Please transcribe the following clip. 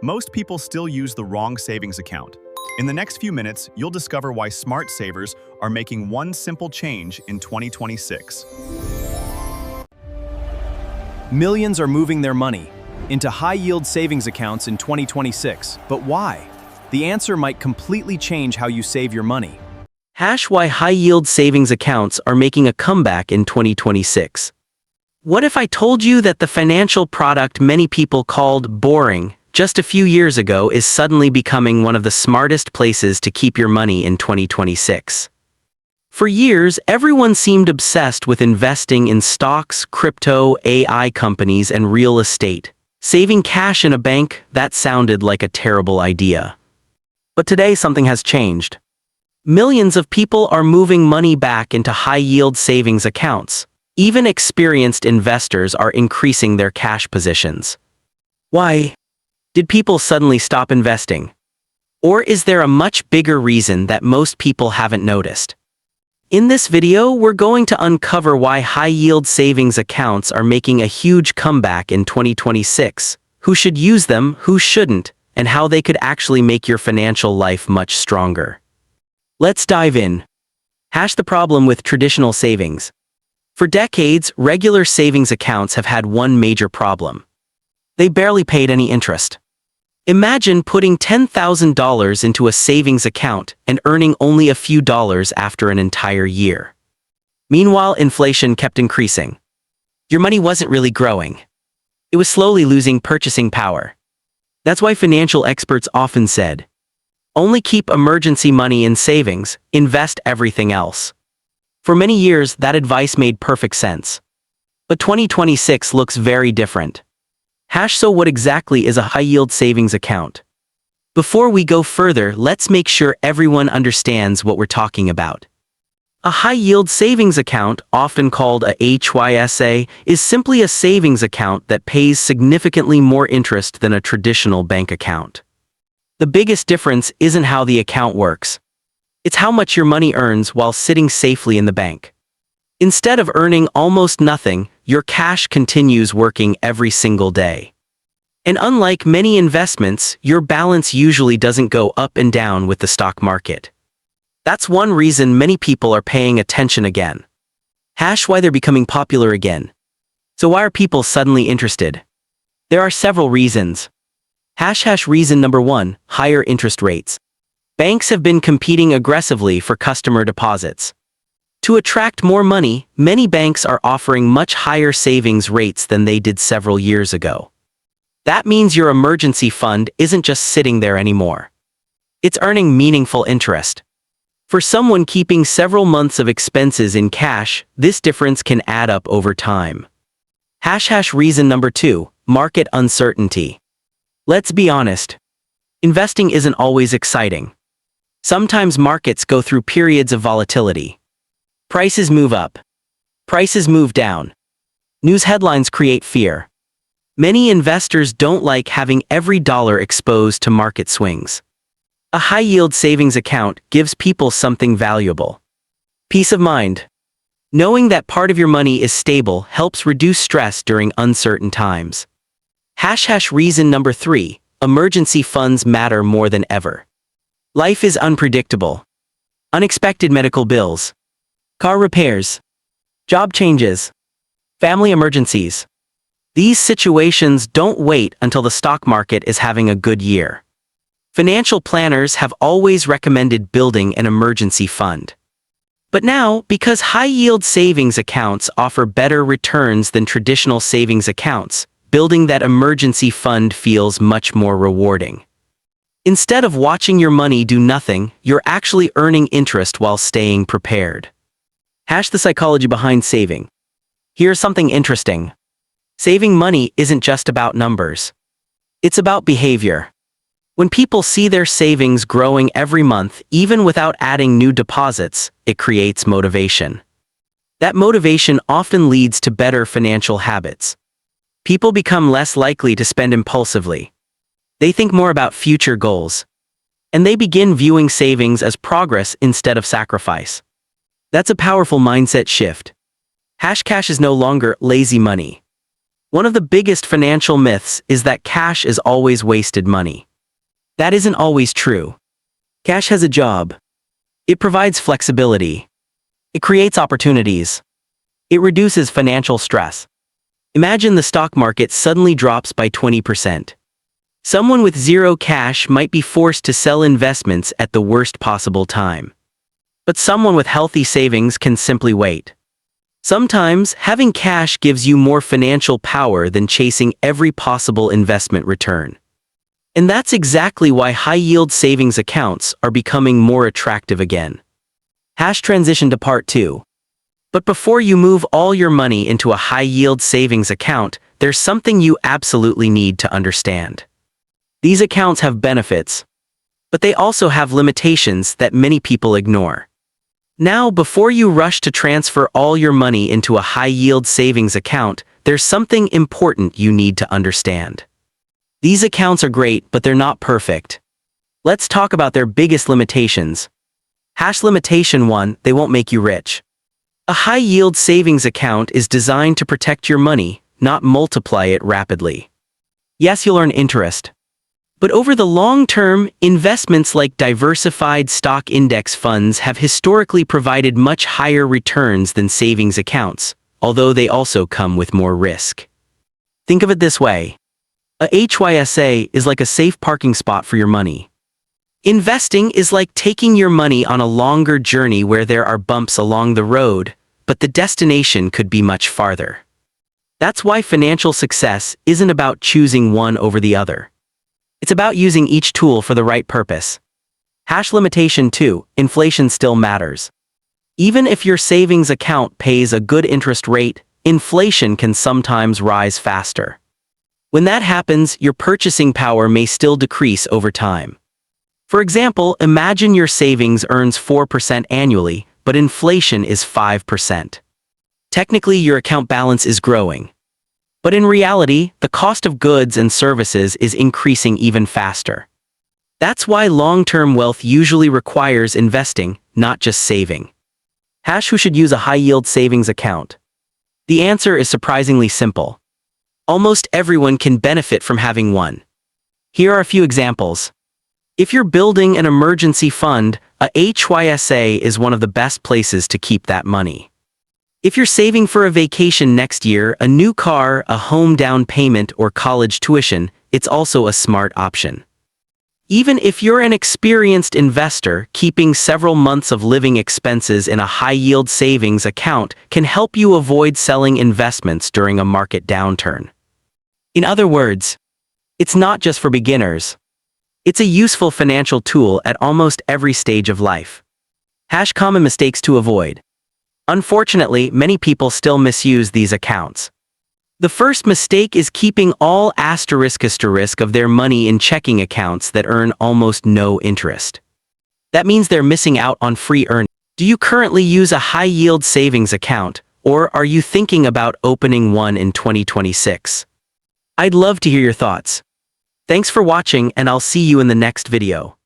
Most people still use the wrong savings account. In the next few minutes, you'll discover why smart savers are making one simple change in 2026. Millions are moving their money into high-yield savings accounts in 2026. But why? The answer might completely change how you save your money. Why high-yield savings accounts are making a comeback in 2026. What if I told you that the financial product many people called boring just a few years ago is suddenly becoming one of the smartest places to keep your money in 2026? For years, everyone seemed obsessed with investing in stocks, crypto, AI companies, and real estate. Saving cash in a bank, that sounded like a terrible idea. But today something has changed. Millions of people are moving money back into high-yield savings accounts. Even experienced investors are increasing their cash positions. Why? Did people suddenly stop investing? Or is there a much bigger reason that most people haven't noticed? In this video, we're going to uncover why high-yield savings accounts are making a huge comeback in 2026, who should use them, who shouldn't, and how they could actually make your financial life much stronger. Let's dive in. The problem with traditional savings. For decades, regular savings accounts have had one major problem. They barely paid any interest. Imagine putting $10,000 into a savings account and earning only a few dollars after an entire year. Meanwhile, inflation kept increasing. Your money wasn't really growing. It was slowly losing purchasing power. That's why financial experts often said, only keep emergency money in savings, invest everything else. For many years, that advice made perfect sense. But 2026 looks very different. So what exactly is a high-yield savings account? Before we go further, let's make sure everyone understands what we're talking about. A high-yield savings account, often called a HYSA, is simply a savings account that pays significantly more interest than a traditional bank account. The biggest difference isn't how the account works. It's how much your money earns while sitting safely in the bank. Instead of earning almost nothing, your cash continues working every single day. And unlike many investments, your balance usually doesn't go up and down with the stock market. That's one reason many people are paying attention again. Why they're becoming popular again. So why are people suddenly interested? There are several reasons. Reason number 1, higher interest rates. Banks have been competing aggressively for customer deposits. To attract more money, many banks are offering much higher savings rates than they did several years ago. That means your emergency fund isn't just sitting there anymore. It's earning meaningful interest. For someone keeping several months of expenses in cash, this difference can add up over time. Reason number 2, market uncertainty. Let's be honest. Investing isn't always exciting. Sometimes markets go through periods of volatility. Prices move up. Prices move down. News headlines create fear. Many investors don't like having every dollar exposed to market swings. A high-yield savings account gives people something valuable. Peace of mind. Knowing that part of your money is stable helps reduce stress during uncertain times. Reason number 3, emergency funds matter more than ever. Life is unpredictable. Unexpected medical bills. Car repairs. Job changes. Family emergencies. These situations don't wait until the stock market is having a good year. Financial planners have always recommended building an emergency fund. But now, because high-yield savings accounts offer better returns than traditional savings accounts, building that emergency fund feels much more rewarding. Instead of watching your money do nothing, you're actually earning interest while staying prepared. The psychology behind saving. Here's something interesting. Saving money isn't just about numbers. It's about behavior. When people see their savings growing every month, even without adding new deposits, it creates motivation. That motivation often leads to better financial habits. People become less likely to spend impulsively. They think more about future goals. And they begin viewing savings as progress instead of sacrifice. That's a powerful mindset shift. Cash is no longer lazy money. One of the biggest financial myths is that cash is always wasted money. That isn't always true. Cash has a job. It provides flexibility. It creates opportunities. It reduces financial stress. Imagine the stock market suddenly drops by 20%. Someone with zero cash might be forced to sell investments at the worst possible time. But someone with healthy savings can simply wait. Sometimes, having cash gives you more financial power than chasing every possible investment return. And that's exactly why high-yield savings accounts are becoming more attractive again. Transition to part 2. But before you move all your money into a high-yield savings account, there's something you absolutely need to understand. These accounts have benefits, but they also have limitations that many people ignore. Now, before you rush to transfer all your money into a high-yield savings account, there's something important you need to understand. These accounts are great, but they're not perfect. Let's talk about their biggest limitations. Limitation 1, they won't make you rich. A high-yield savings account is designed to protect your money, not multiply it rapidly. Yes, you'll earn interest. But over the long term, investments like diversified stock index funds have historically provided much higher returns than savings accounts, although they also come with more risk. Think of it this way. A HYSA is like a safe parking spot for your money. Investing is like taking your money on a longer journey where there are bumps along the road, but the destination could be much farther. That's why financial success isn't about choosing one over the other. It's about using each tool for the right purpose. Limitation 2, inflation still matters. Even if your savings account pays a good interest rate, inflation can sometimes rise faster. When that happens, your purchasing power may still decrease over time. For example, imagine your savings earns 4% annually, but inflation is 5%. Technically, your account balance is growing. But in reality, the cost of goods and services is increasing even faster. That's why long-term wealth usually requires investing, not just saving. Who should use a high-yield savings account? The answer is surprisingly simple. Almost everyone can benefit from having one. Here are a few examples. If you're building an emergency fund, a HYSA is one of the best places to keep that money. If you're saving for a vacation next year, a new car, a home down payment, or college tuition, it's also a smart option. Even if you're an experienced investor, keeping several months of living expenses in a high-yield savings account can help you avoid selling investments during a market downturn. In other words, it's not just for beginners. It's a useful financial tool at almost every stage of life. Common mistakes to avoid. Unfortunately, many people still misuse these accounts. The first mistake is keeping all asterisk of their money in checking accounts that earn almost no interest. That means they're missing out on free earnings. Do you currently use a high-yield savings account, or are you thinking about opening one in 2026? I'd love to hear your thoughts. Thanks for watching, and I'll see you in the next video.